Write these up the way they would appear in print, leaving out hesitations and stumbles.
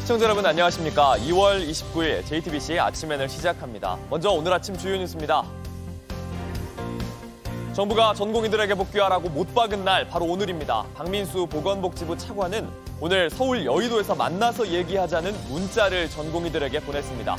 시청자 여러분 안녕하십니까. 2월 29일 JTBC 아침엔을 시작합니다. 먼저 오늘 아침 주요 뉴스입니다. 정부가 전공의들에게 복귀하라고 못 박은 날 바로 오늘입니다. 박민수 보건복지부 차관은 오늘 서울 여의도에서 만나서 얘기하자는 문자를 전공의들에게 보냈습니다.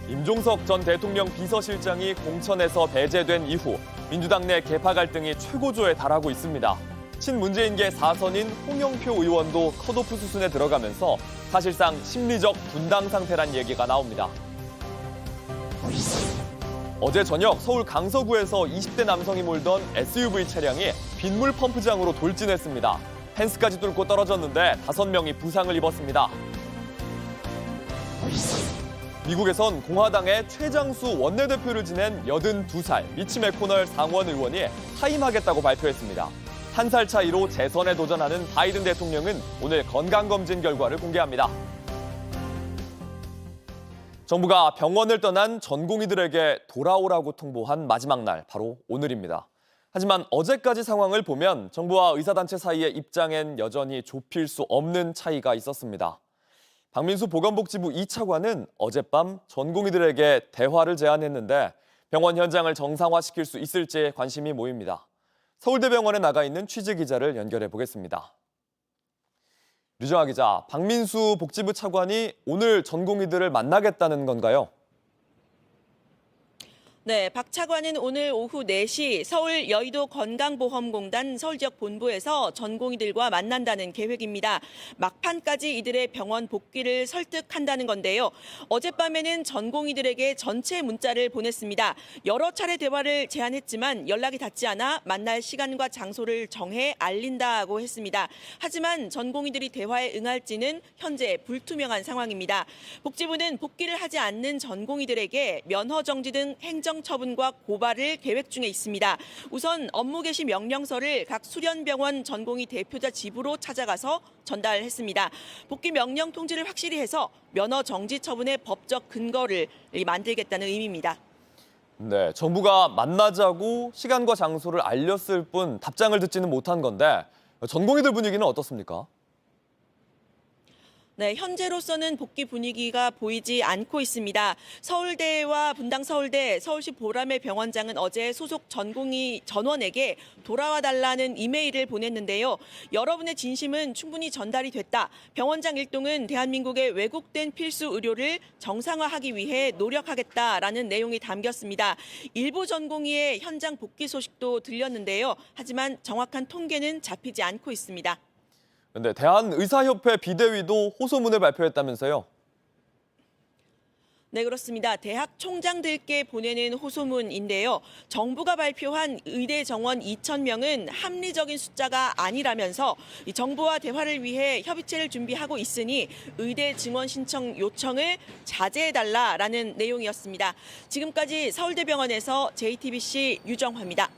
임종석 전 대통령 비서실장이 공천에서 배제된 이후 민주당 내 계파 갈등이 최고조에 달하고 있습니다. 친문재인계 4선인 홍영표 의원도 컷오프 수순에 들어가면서 사실상 심리적 분당 상태란 얘기가 나옵니다. 어제 저녁 서울 강서구에서 20대 남성이 몰던 SUV 차량이 빗물 펌프장으로 돌진했습니다. 펜스까지 뚫고 떨어졌는데 5명이 부상을 입었습니다. 미국에선 공화당의 최장수 원내대표를 지낸 82살 미치 매코널 상원 의원이 사임하겠다고 발표했습니다. 1살 차이로 재선에 도전하는 바이든 대통령은 오늘 건강검진 결과를 공개합니다. 정부가 병원을 떠난 전공의들에게 돌아오라고 통보한 마지막 날, 바로 오늘입니다. 하지만 어제까지 상황을 보면 정부와 의사단체 사이의 입장엔 여전히 좁힐 수 없는 차이가 있었습니다. 박민수 보건복지부 2차관은 어젯밤 전공의들에게 대화를 제안했는데 병원 현장을 정상화시킬 수 있을지 관심이 모입니다. 서울대병원에 나가 있는 취재기자를 연결해 보겠습니다. 류정아 기자, 박민수 복지부 차관이 오늘 전공의들을 만나겠다는 건가요? 네, 박 차관은 오늘 오후 4시 서울 여의도 건강보험공단 서울지역 본부에서 전공의들과 만난다는 계획입니다. 막판까지 이들의 병원 복귀를 설득한다는 건데요. 어젯밤에는 전공의들에게 전체 문자를 보냈습니다. 여러 차례 대화를 제안했지만 연락이 닿지 않아 만날 시간과 장소를 정해 알린다고 했습니다. 하지만 전공의들이 대화에 응할지는 현재 불투명한 상황입니다. 복지부는 복귀를 하지 않는 전공의들에게 면허 정지 등 행정 처분과 고발을 계획 중에 있습니다. 우선 업무 개시 명령서를 각 수련병원 전공의 대표자 집으로 찾아가서 전달했습니다. 복귀 명령 통지를 확실히 해서 면허 정지 처분의 법적 근거를 만들겠다는 의미입니다. 네, 정부가 만나자고 시간과 장소를 알렸을 뿐 답장을 듣지는 못한 건데 전공의들 분위기는 어떻습니까? 네, 현재로서는 복귀 분위기가 보이지 않고 있습니다. 서울대와 분당 서울대, 서울시 보람의 병원장은 어제 소속 전공의 전원에게 돌아와 달라는 이메일을 보냈는데요. 여러분의 진심은 충분히 전달이 됐다. 병원장 일동은 대한민국의 왜곡된 필수 의료를 정상화하기 위해 노력하겠다라는 내용이 담겼습니다. 일부 전공의의 현장 복귀 소식도 들렸는데요. 하지만 정확한 통계는 잡히지 않고 있습니다. 근데 대한의사협회 비대위도 호소문을 발표했다면서요? 네, 그렇습니다. 대학 총장들께 보내는 호소문인데요. 정부가 발표한 의대 정원 2,000명은 합리적인 숫자가 아니라면서 정부와 대화를 위해 협의체를 준비하고 있으니 의대 증원 신청 요청을 자제해달라라는 내용이었습니다. 지금까지 서울대병원에서 JTBC 유정화입니다.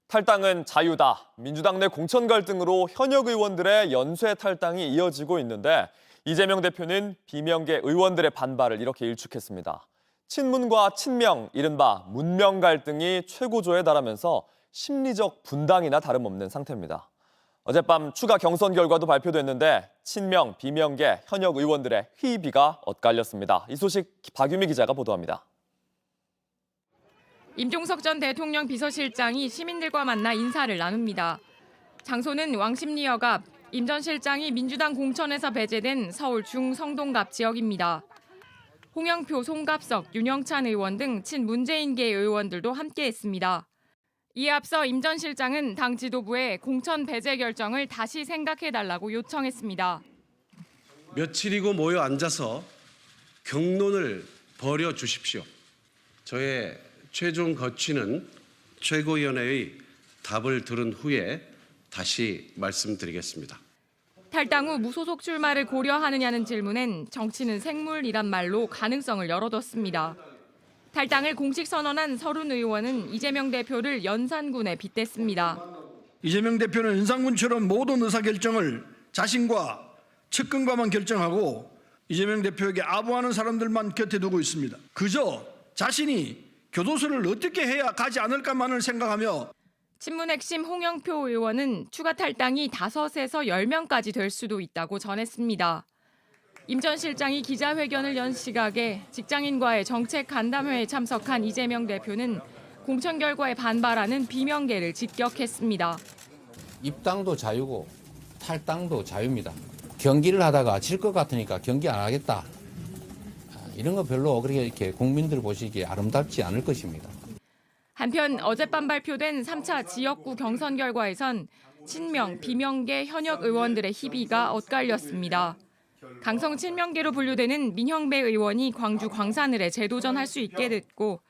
탈당은 자유다. 민주당 내 공천 갈등으로 현역 의원들의 연쇄 탈당이 이어지고 있는데 이재명 대표는 비명계 의원들의 반발을 이렇게 일축했습니다. 친문과 친명, 이른바 문명 갈등이 최고조에 달하면서 심리적 분당이나 다름없는 상태입니다. 어젯밤 추가 경선 결과도 발표됐는데 친명, 비명계, 현역 의원들의 회의비가 엇갈렸습니다. 이 소식 박유미 기자가 보도합니다. 임종석 전 대통령 비서실장이 시민들과 만나 인사를 나눕니다. 장소는 왕십리역 앞 임 전 실장이 민주당 공천에서 배제된 서울 중성동갑 지역입니다. 홍영표, 송갑석, 윤영찬 의원 등 친문재인계 의원들도 함께했습니다. 이에 앞서 임 전 실장은 당 지도부에 공천 배제 결정을 다시 생각해달라고 요청했습니다. 며칠이고 모여 앉아서 경론을 벌여주십시오. 저의 최종 거취는 최고위원회의 답을 들은 후에 다시 말씀드리겠습니다. 탈당 후 무소속 출마를 고려하느냐는 질문엔 정치는 생물이란 말로 가능성을 열어뒀습니다. 탈당을 공식 선언한 서른 의원은 이재명 대표를 연산군에 빗댔습니다. 이재명 대표는 연산군처럼 모든 의사결정을 자신과 측근과만 결정하고 이재명 대표에게 아부하는 사람들만 곁에 두고 있습니다. 그저 자신이 교도소를 어떻게 해야 가지 않을까만을 생각하며 친문 핵심 홍영표 의원은 추가 탈당이 5에서 10명까지 될 수도 있다고 전했습니다. 임 전 실장이 기자회견을 연 시각에 직장인과의 정책 간담회에 참석한 이재명 대표는 공천 결과에 반발하는 비명계를 직격했습니다. 입당도 자유고 탈당도 자유입니다. 경기를 하다가 질 것 같으니까 경기 안 하겠다. 이런 거 별로 그렇게 이렇게 국민들 보시기에 아름답지 않을 것입니다. 한편 어젯밤 발표된 3차 지역구 경선 결과에선 친명, 비명계 현역 의원들의 희비가 엇갈렸습니다. 강성 친명계로 분류되는 민형배 의원이 광주 광산을에 재도전할 수 있게 됐고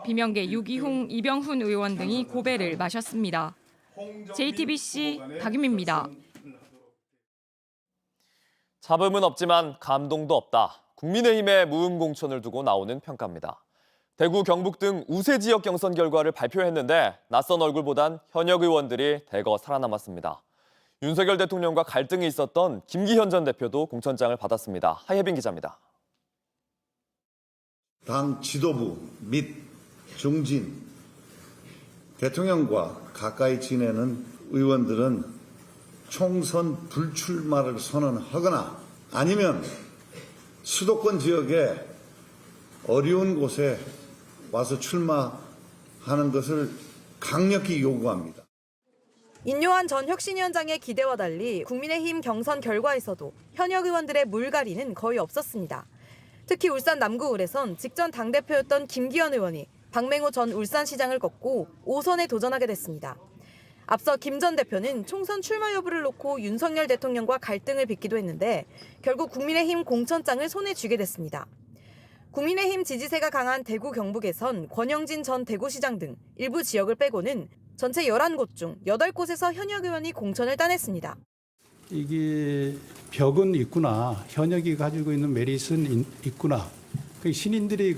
비명계 유기홍, 이병훈 의원 등이 고배를 마셨습니다. JTBC 박유미입니다. 잡음은 없지만 감동도 없다. 국민의힘의 무음공천을 두고 나오는 평가입니다. 대구, 경북 등 우세 지역 경선 결과를 발표했는데 낯선 얼굴보단 현역 의원들이 대거 살아남았습니다. 윤석열 대통령과 갈등이 있었던 김기현 전 대표도 공천장을 받았습니다. 하예빈 기자입니다. 당 지도부 및 중진, 대통령과 가까이 지내는 의원들은 총선 불출마를 선언하거나 아니면 수도권 지역에 어려운 곳에 와서 출마하는 것을 강력히 요구합니다. 인요한 전 혁신위원장의 기대와 달리 국민의힘 경선 결과에서도 현역 의원들의 물갈이는 거의 없었습니다. 특히 울산 남구을에선 직전 당대표였던 김기현 의원이 박맹호 전 울산시장을 꺾고 5선에 도전하게 됐습니다. 앞서 김 전 대표는 총선 출마 여부를 놓고 윤석열 대통령과 갈등을 빚기도 했는데 결국 국민의힘 공천장을 손에 쥐게 됐습니다. 국민의힘 지지세가 강한 대구 경북에선 권영진 전 대구시장 등 일부 지역을 빼고는 전체 11곳 중 8곳에서 현역 의원이 공천을 따냈습니다. 이게 벽은 있구나. 현역이 가지고 있는 메리트는 있구나. 신인들이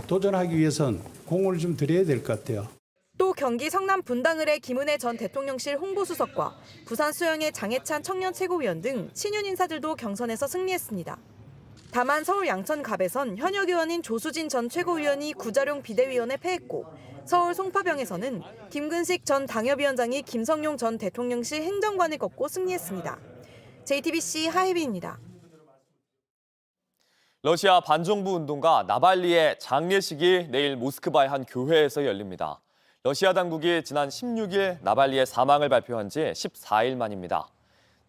도전하기 위해선 공을 좀 드려야 될 것 같아요. 또 경기 성남 분당을의 김은혜 전 대통령실 홍보수석과 부산 수영의 장해찬 청년 최고위원 등 친윤 인사들도 경선에서 승리했습니다. 다만 서울 양천갑에선 현역 의원인 조수진 전 최고위원이 구자룡 비대위원에 패했고 서울 송파병에서는 김근식 전 당협위원장이 김성용 전 대통령실 행정관을 꺾고 승리했습니다. JTBC 하혜빈입니다. 러시아 반정부 운동가 나발리의 장례식이 내일 모스크바의 한 교회에서 열립니다. 러시아 당국이 지난 16일 나발리의 사망을 발표한 지 14일 만입니다.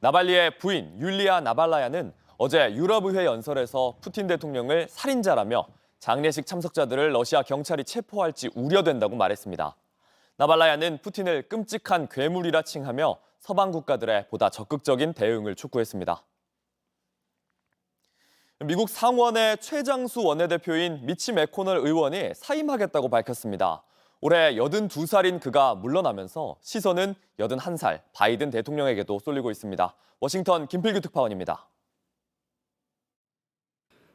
나발리의 부인 율리아 나발라야는 어제 유럽의회 연설에서 푸틴 대통령을 살인자라며 장례식 참석자들을 러시아 경찰이 체포할지 우려된다고 말했습니다. 나발라야는 푸틴을 끔찍한 괴물이라 칭하며 서방 국가들의 보다 적극적인 대응을 촉구했습니다. 미국 상원의 최장수 원내대표인 미치 매코널 의원이 사임하겠다고 밝혔습니다. 올해 82살인 그가 물러나면서 시선은 81살 바이든 대통령에게도 쏠리고 있습니다. 워싱턴 김필규 특파원입니다.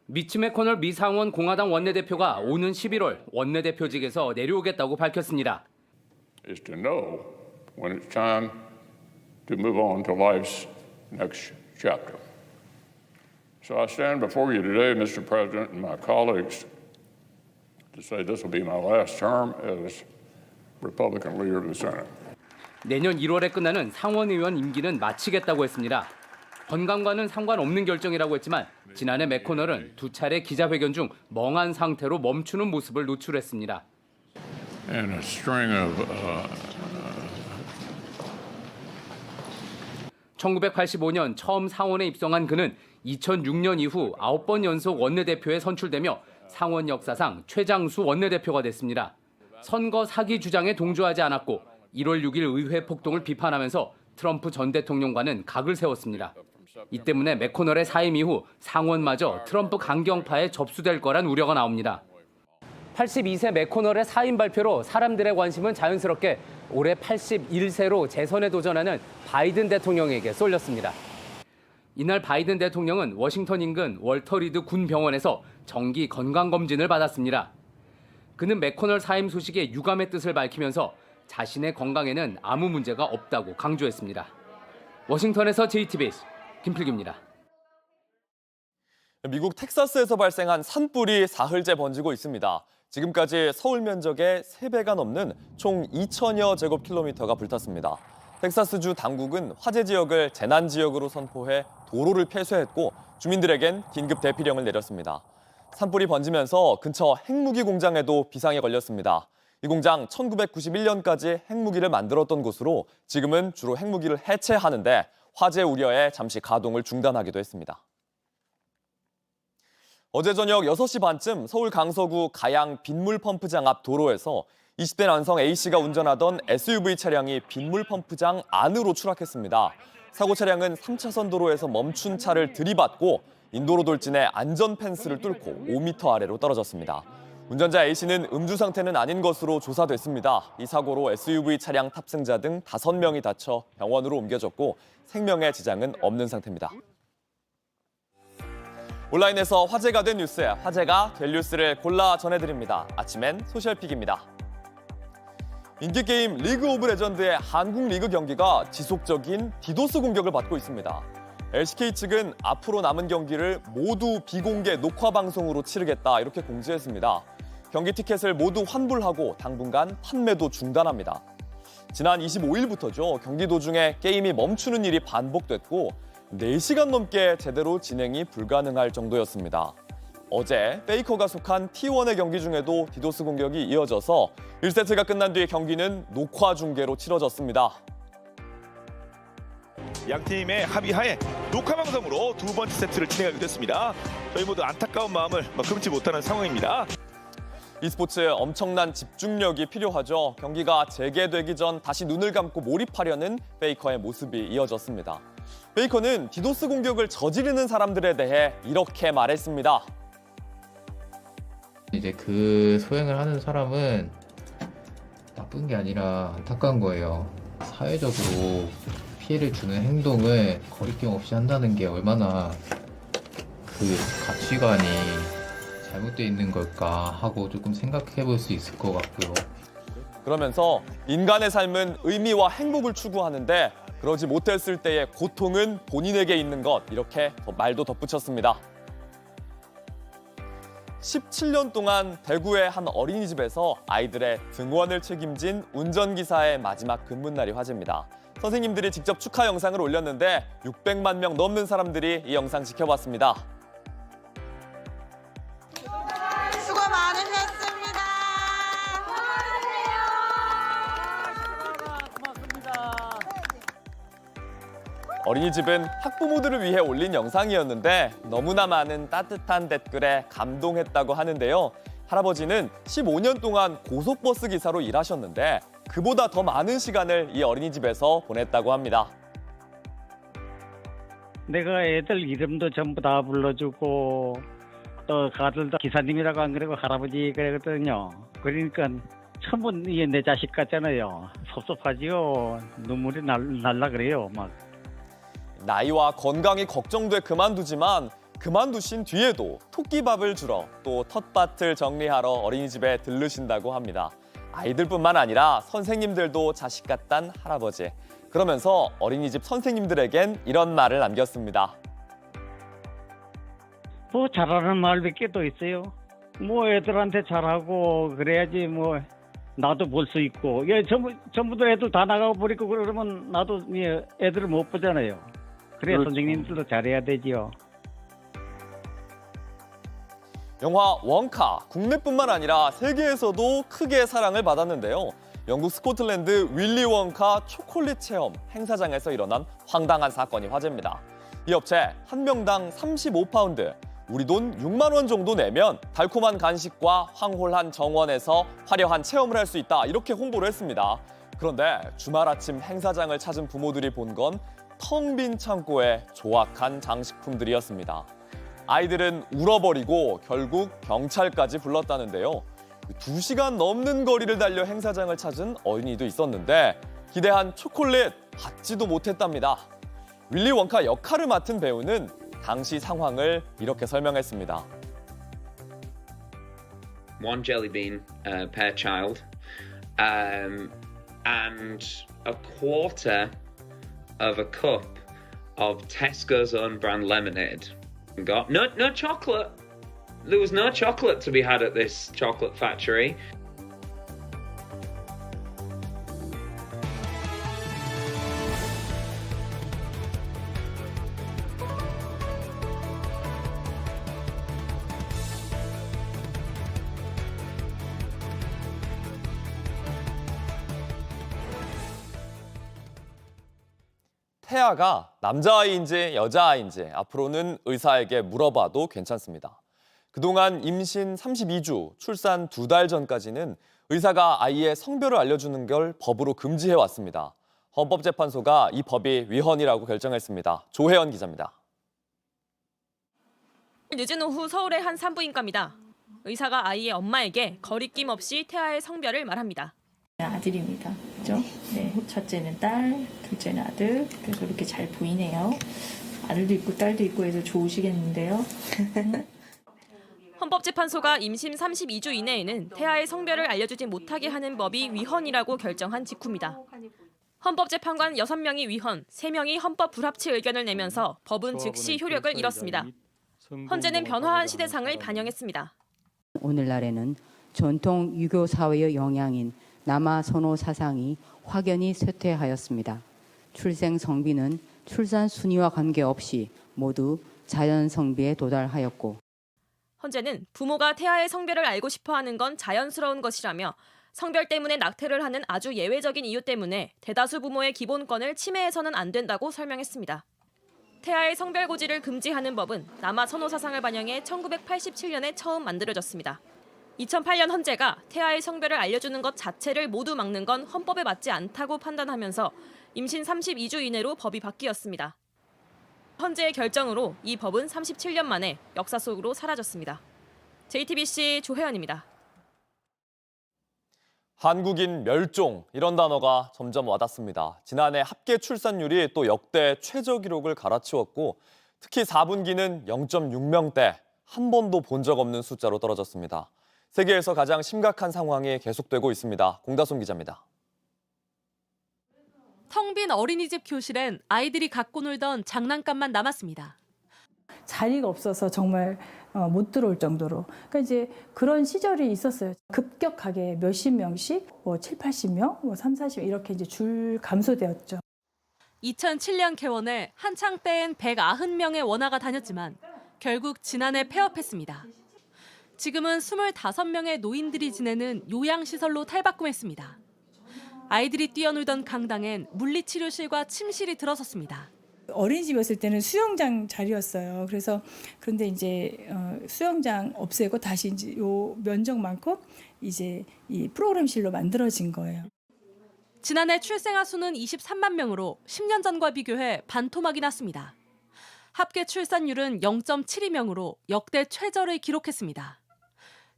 미치 매코널 미 상원 공화당 원내대표가 오는 11월 원내대표직에서 내려오겠다고 밝혔습니다. Is to know when it's time to move on to life's next chapter. So I stand before you today, Mr. President, and my colleagues, to say this will be my last term as Republican leader of the Senate. 내년 1월에 끝나는 상원 의원 임기는 마치겠다고 했습니다. 건강과는 상관없는 결정이라고 했지만 지난해 매코널은 2차례 기자회견 중 멍한 상태로 멈추는 모습을 노출했습니다. And a string of 1985년 처음 상원에 입성한 그는 2006년 이후 9번 연속 원내대표에 선출되며 상원 역사상 최장수 원내대표가 됐습니다. 선거 사기 주장에 동조하지 않았고 1월 6일 의회 폭동을 비판하면서 트럼프 전 대통령과는 각을 세웠습니다. 이 때문에 매코널의 사임 이후 상원마저 트럼프 강경파에 접수될 거란 우려가 나옵니다. 82세 매코널의 사임 발표로 사람들의 관심은 자연스럽게 올해 81세로 재선에 도전하는 바이든 대통령에게 쏠렸습니다. 이날 바이든 대통령은 워싱턴 인근 월터 리드 군 병원에서 정기 건강검진을 받았습니다. 그는 매코널 사임 소식에 유감의 뜻을 밝히면서 자신의 건강에는 아무 문제가 없다고 강조했습니다. 워싱턴에서 JTBC 김필규입니다. 미국 텍사스에서 발생한 산불이 사흘째 번지고 있습니다. 지금까지 서울 면적의 3배가 넘는 총 2천여 제곱킬로미터가 불탔습니다. 텍사스주 당국은 화재 지역을 재난 지역으로 선포해 도로를 폐쇄했고 주민들에겐 긴급 대피령을 내렸습니다. 산불이 번지면서 근처 핵무기 공장에도 비상이 걸렸습니다. 이 공장 1991년까지 핵무기를 만들었던 곳으로 지금은 주로 핵무기를 해체하는데 화재 우려에 잠시 가동을 중단하기도 했습니다. 어제 저녁 6시 반쯤 서울 강서구 가양 빗물 펌프장 앞 도로에서 20대 남성 A씨가 운전하던 SUV 차량이 빗물 펌프장 안으로 추락했습니다. 사고 차량은 3차선 도로에서 멈춘 차를 들이받고 인도로 돌진해 안전 펜스를 뚫고 5m 아래로 떨어졌습니다. 운전자 A씨는 음주 상태는 아닌 것으로 조사됐습니다. 이 사고로 SUV 차량 탑승자 등 5명이 다쳐 병원으로 옮겨졌고 생명에 지장은 없는 상태입니다. 온라인에서 화제가 된 뉴스, 화제가 될 뉴스를 골라 전해드립니다. 아침엔 소셜픽입니다. 인기게임 리그 오브 레전드의 한국 리그 경기가 지속적인 디도스 공격을 받고 있습니다. LCK 측은 앞으로 남은 경기를 모두 비공개 녹화 방송으로 치르겠다 이렇게 공지했습니다. 경기 티켓을 모두 환불하고 당분간 판매도 중단합니다. 지난 25일부터죠. 경기 도중에 게임이 멈추는 일이 반복됐고 4시간 넘게 제대로 진행이 불가능할 정도였습니다. 어제 페이커가 속한 T1의 경기 중에도 디도스 공격이 이어져서 1세트가 끝난 뒤 경기는 녹화 중계로 치러졌습니다. 양 팀의 합의하에 녹화 방송으로 두 번째 세트를 진행하게 됐습니다. 저희 모두 안타까운 마음을 금치 못하는 상황입니다. e스포츠에 엄청난 집중력이 필요하죠. 경기가 재개되기 전 다시 눈을 감고 몰입하려는 페이커의 모습이 이어졌습니다. 페이커는 디도스 공격을 저지르는 사람들에 대해 이렇게 말했습니다. 이제 그 소행을 하는 사람은 나쁜 게 아니라 안타까운 거예요. 사회적으로 피해를 주는 행동을 거리낌 없이 한다는 게 얼마나 그 가치관이 잘못되어 있는 걸까 하고 조금 생각해 볼 수 있을 것 같고요. 그러면서 인간의 삶은 의미와 행복을 추구하는데 그러지 못했을 때의 고통은 본인에게 있는 것, 이렇게 말도 덧붙였습니다. 17년 동안 대구의 한 어린이집에서 아이들의 등원을 책임진 운전기사의 마지막 근무날이 화제입니다. 선생님들이 직접 축하 영상을 올렸는데 600만 명 넘는 사람들이 이 영상 지켜봤습니다. 수고 많으셨습니다. 고맙습니다. 어린이집은 학부모들을 위해 올린 영상이었는데 너무나 많은 따뜻한 댓글에 감동했다고 하는데요. 할아버지는 15년 동안 고속버스 기사로 일하셨는데 그보다 더 많은 시간을 이 어린이집에서 보냈다고 합니다. 내가 애들 이름도 전부 다 불러주고 또 가들도 기사님이라고 안 그러고 할아버지 그랬거든요. 그러니까 전부 내 자식 같잖아요. 섭섭하지요. 눈물이 날라 그래요. 막. 나이와 건강이 걱정돼 그만두지만 그만두신 뒤에도 토끼밥을 주러 또 텃밭을 정리하러 어린이집에 들르신다고 합니다. 아이들뿐만 아니라 선생님들도 자식 같단 할아버지. 그러면서 어린이집 선생님들에겐 이런 말을 남겼습니다. 뭐 잘하는 말 몇 개 더 있어요. 뭐 애들한테 잘하고 그래야지 뭐 나도 볼 수 있고. 예, 전부 다 애들 다 나가고 버리고 그러면 나도 애들을 못 보잖아요. 그래 그렇죠. 선생님들도 잘해야 되지요. 영화 원카, 국내뿐만 아니라 세계에서도 크게 사랑을 받았는데요. 영국 스코틀랜드 윌리 원카 초콜릿 체험 행사장에서 일어난 황당한 사건이 화제입니다. 이 업체 한 명당 35파운드, 우리 돈 6만 원 정도 내면 달콤한 간식과 황홀한 정원에서 화려한 체험을 할 수 있다, 이렇게 홍보를 했습니다. 그런데 주말 아침 행사장을 찾은 부모들이 본 건 텅 빈 창고에 조악한 장식품들이었습니다. 아이들은 울어버리고 결국 경찰까지 불렀다는데요. 2시간 넘는 거리를 달려 행사장을 찾은 어린이도 있었는데 기대한 초콜릿 받지도 못했답니다. 윌리 원카 역할을 맡은 배우는 당시 상황을 이렇게 설명했습니다. One jelly bean per child, and a quarter of a cup of Tesco's own brand lemonade. Got no chocolate, There was no chocolate to be had at this chocolate factory. 태아가 남자아이인지 여자아이인지 앞으로는 의사에게 물어봐도 괜찮습니다. 그동안 임신 32주, 출산 2달 전까지는 의사가 아이의 성별을 알려주는 걸 법으로 금지해왔습니다. 헌법재판소가 이 법이 위헌이라고 결정했습니다. 조혜연 기자입니다. 늦은 오후 서울의 한 산부인과입니다. 의사가 아이의 엄마에게 거리낌 없이 태아의 성별을 말합니다. 아들입니다. 그죠? 네, 첫째는 딸, 둘째는 아들. 그래서 이렇게 잘 보이네요. 아들도 있고 딸도 있고 해서 좋으시겠는데요. 헌법재판소가 임신 32주 이내에는 태아의 성별을 알려주지 못하게 하는 법이 위헌이라고 결정한 직후입니다. 헌법재판관 6명이 위헌, 3명이 헌법 불합치 의견을 내면서 법은 즉시 효력을 잃었습니다. 헌재는 변화한 시대상을 반영했습니다. 오늘날에는 전통 유교 사회의 영향인 남아 선호 사상이 확연히 쇠퇴하였습니다. 출생 성비는 출산 순위와 관계없이 모두 자연 성비에 도달하였고, 헌재는 부모가 태아의 성별을 알고 싶어하는 건 자연스러운 것이라며 성별 때문에 낙태를 하는 아주 예외적인 이유 때문에 대다수 부모의 기본권을 침해해서는 안 된다고 설명했습니다. 태아의 성별 고지를 금지하는 법은 남아 선호 사상을 반영해 1987년에 처음 만들어졌습니다. 2008년 헌재가 태아의 성별을 알려주는 것 자체를 모두 막는 건 헌법에 맞지 않다고 판단하면서 임신 32주 이내로 법이 바뀌었습니다. 헌재의 결정으로 이 법은 37년 만에 역사 속으로 사라졌습니다. JTBC 조혜연입니다. 한국인 멸종, 이런 단어가 점점 와닿습니다. 지난해 합계 출산율이 또 역대 최저 기록을 갈아치웠고, 특히 4분기는 0.6명대, 한 번도 본 적 없는 숫자로 떨어졌습니다. 세계에서 가장 심각한 상황이 계속되고 있습니다. 공다솜 기자입니다. 텅 빈 어린이집 교실엔 아이들이 갖고 놀던 장난감만 남았습니다. 자리가 없어서 정말 못 들어올 정도로. 그러니까 이제 그런 시절이 있었어요. 급격하게 몇십 명씩, 7, 80명, 3, 40명 이렇게 이제 줄 감소되었죠. 2007년 개원에 한창 때엔 190명의 원아가 다녔지만 결국 지난해 폐업했습니다. 지금은 25명의 노인들이 지내는 요양시설로 탈바꿈했습니다. 아이들이 뛰어놀던 강당엔 물리치료실과 침실이 들어섰습니다. 어린이집이었을 때는 수영장 자리였어요. 그런데 이제 수영장 없애고 다시 이제 요 면적만큼 이제 이 프로그램실로 만들어진 거예요. 지난해 출생아 수는 23만 명으로 10년 전과 비교해 반토막이 났습니다. 합계 출산율은 0.72명으로 역대 최저를 기록했습니다.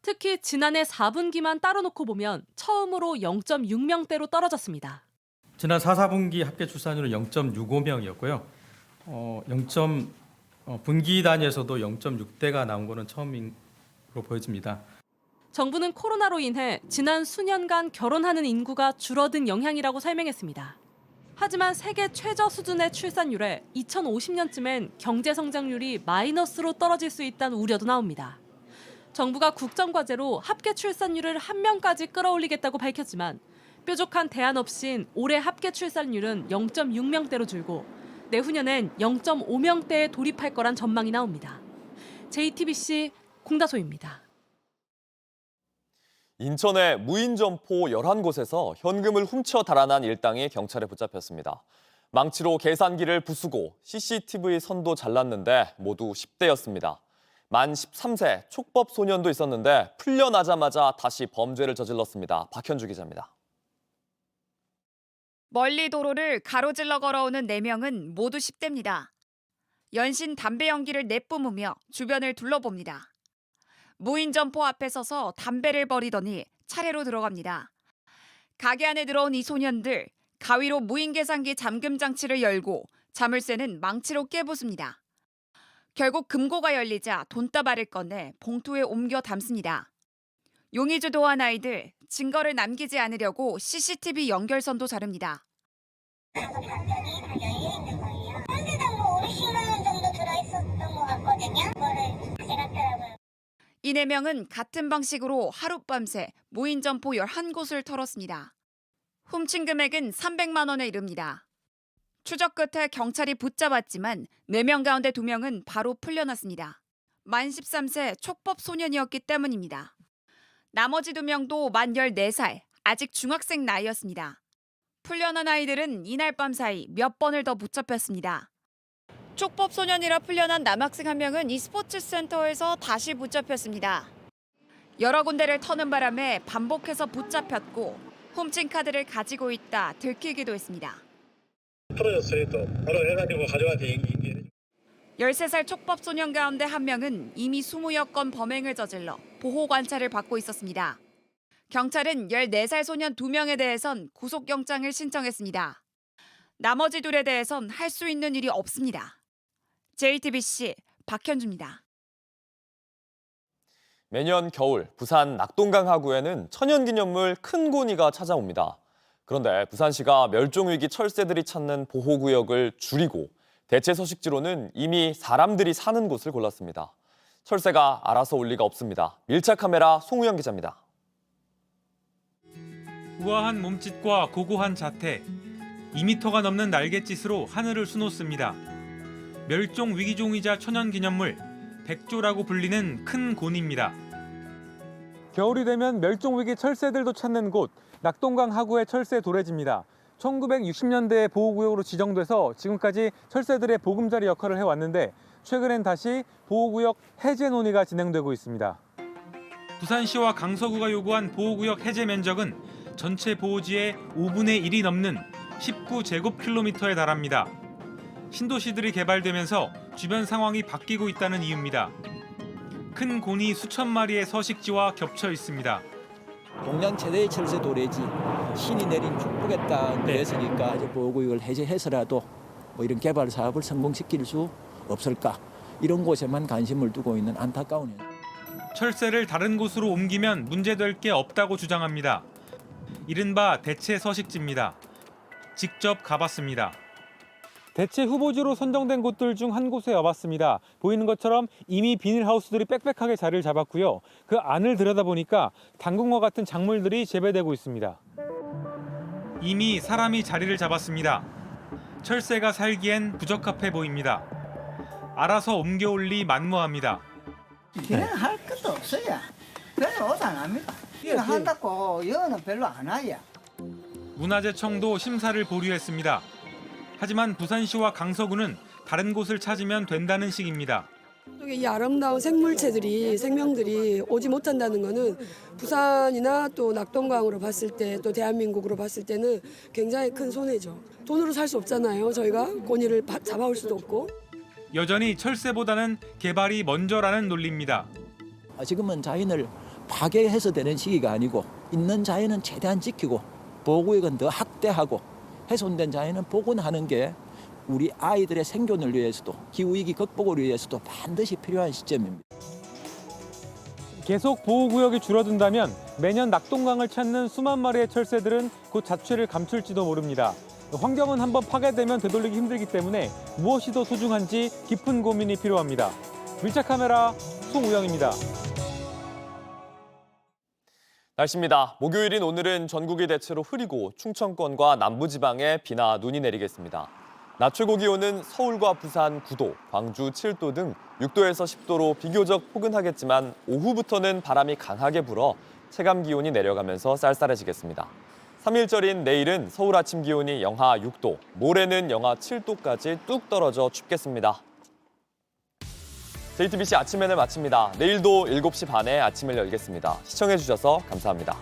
특히 지난해 4분기만 따로 놓고 보면 처음으로 0.6명대로 떨어졌습니다. 지난 4분기 합계 출산율은 0.65명이었고요. 분기 단위에서도 0.6대가 나온 것은 처음으로 보여집니다. 정부는 코로나로 인해 지난 수년간 결혼하는 인구가 줄어든 영향이라고 설명했습니다. 하지만 세계 최저 수준의 출산율에 2050년쯤엔 경제 성장률이 마이너스로 떨어질 수 있다는 우려도 나옵니다. 정부가 국정과제로 합계 출산율을 1명까지 끌어올리겠다고 밝혔지만 뾰족한 대안 없인 올해 합계 출산율은 0.6명대로 줄고 내후년엔 0.5명대에 돌입할 거란 전망이 나옵니다. JTBC 공다소입니다. 인천의 무인 점포 11곳에서 현금을 훔쳐 달아난 일당이 경찰에 붙잡혔습니다. 망치로 계산기를 부수고 CCTV 선도 잘랐는데 모두 10대였습니다. 만 13세 촉법 소년도 있었는데 풀려나자마자 다시 범죄를 저질렀습니다. 박현주 기자입니다. 멀리 도로를 가로질러 걸어오는 4명은 모두 10대입니다. 연신 담배 연기를 내뿜으며 주변을 둘러봅니다. 무인 점포 앞에 서서 담배를 버리더니 차례로 들어갑니다. 가게 안에 들어온 이 소년들, 가위로 무인 계산기 잠금 장치를 열고 자물쇠는 망치로 깨부숩니다. 결국 금고가 열리자 돈다발을 꺼내 봉투에 옮겨 담습니다. 용의 주도한 아이들, 증거를 남기지 않으려고 CCTV 연결선도 자릅니다. 이 4명은 같은 방식으로 하룻밤새 무인 점포 11곳을 털었습니다. 훔친 금액은 300만 원에 이릅니다. 추적 끝에 경찰이 붙잡았지만 4명 가운데 2명은 바로 풀려났습니다. 만 13세 촉법 소년이었기 때문입니다. 나머지 2명도 만 14살, 아직 중학생 나이였습니다. 풀려난 아이들은 이날 밤 사이 몇 번을 더 붙잡혔습니다. 촉법 소년이라 풀려난 남학생 1명은 e스포츠 센터에서 다시 붙잡혔습니다. 여러 군데를 터는 바람에 반복해서 붙잡혔고 훔친 카드를 가지고 있다 들키기도 했습니다. 풀어줬어요. 또 바로 해가지고 가족한테 얘기해. 13살 촉법 소년 가운데 1명은 이미 20여 건 범행을 저질러 보호 관찰을 받고 있었습니다. 경찰은 14살 소년 2명에 대해선 구속영장을 신청했습니다. 나머지 2에 대해선 할 수 있는 일이 없습니다. JTBC 박현주입니다. 매년 겨울 부산 낙동강 하구에는 천연기념물 큰 고니가 찾아옵니다. 그런데 부산시가 멸종위기 철새들이 찾는 보호구역을 줄이고 대체 서식지로는 이미 사람들이 사는 곳을 골랐습니다. 철새가 알아서 올 리가 없습니다. 밀착 카메라 송우영 기자입니다. 우아한 몸짓과 고고한 자태, 2m가 넘는 날갯짓으로 하늘을 수놓습니다. 멸종 위기종이자 천연기념물, 백조라고 불리는 큰 곤입니다. 겨울이 되면 멸종위기 철새들도 찾는 곳, 낙동강 하구의 철새 도래지입니다. 1960년대에 보호구역으로 지정돼서 지금까지 철새들의 보금자리 역할을 해왔는데 최근엔 다시 보호구역 해제 논의가 진행되고 있습니다. 부산시와 강서구가 요구한 보호구역 해제 면적은 전체 보호지의 5분의 1이 넘는 19제곱킬로미터에 달합니다. 신도시들이 개발되면서 주변 상황이 바뀌고 있다는 이유입니다. 큰 곤이 수천 마리의 서식지와 겹쳐 있습니다. 동양 최대의 철새 도래지, 신이 내린 축복의 땅이었으니까 보호구역을 해제해서라도 뭐 이런 개발 사업을 성공시킬 수 없을까, 이런 곳에만 관심을 두고 있는 안타까운 현상. 철새를 다른 곳으로 옮기면 문제될 게 없다고 주장합니다. 이른바 대체 서식지입니다. 직접 가봤습니다. 대체 후보지로 선정된 곳들 중 한 곳에 와봤습니다. 보이는 것처럼 이미 비닐하우스들이 빽빽하게 자리를 잡았고요. 그 안을 들여다보니까 당근과 같은 작물들이 재배되고 있습니다. 이미 사람이 자리를 잡았습니다. 철새가 살기엔 부적합해 보입니다. 알아서 옮겨올리 만무합니다. 걔는 할 것도 없어요. 별로 오도 안 합니다. 이거 한다고 여는 별로 안 와요. 문화재청도 심사를 보류했습니다. 하지만 부산시와 강서구는 다른 곳을 찾으면 된다는 식입니다. 이 아름다운 생물체들이, 생명들이 오지 못한다는 것은 부산이나 또 낙동강으로 봤을 때, 또 대한민국으로 봤을 때는 굉장히 큰 손해죠. 돈으로 살 수 없잖아요. 저희가 고니를 잡아올 수도 없고. 여전히 철새보다는 개발이 먼저라는 논리입니다. 지금은 자연을 파괴해서 되는 시기가 아니고 있는 자연은 최대한 지키고 보호구역은 더 확대하고 훼손된 자연은 복원하는 게 우리 아이들의 생존을 위해서도 기후위기 극복을 위해서도 반드시 필요한 시점입니다. 계속 보호구역이 줄어든다면 매년 낙동강을 찾는 수만 마리의 철새들은 곧 자취를 감출지도 모릅니다. 환경은 한번 파괴되면 되돌리기 힘들기 때문에 무엇이 더 소중한지 깊은 고민이 필요합니다. 밀착 카메라 송우영입니다. 날씨입니다. 목요일인 오늘은 전국이 대체로 흐리고 충청권과 남부지방에 비나 눈이 내리겠습니다. 낮 최고 기온은 서울과 부산 9도, 광주 7도 등 6도에서 10도로 비교적 포근하겠지만 오후부터는 바람이 강하게 불어 체감 기온이 내려가면서 쌀쌀해지겠습니다. 3일절인 내일은 서울 아침 기온이 영하 6도, 모레는 영하 7도까지 뚝 떨어져 춥겠습니다. JTBC 아침에는 마칩니다. 내일도 7시 반에 아침을 열겠습니다. 시청해주셔서 감사합니다.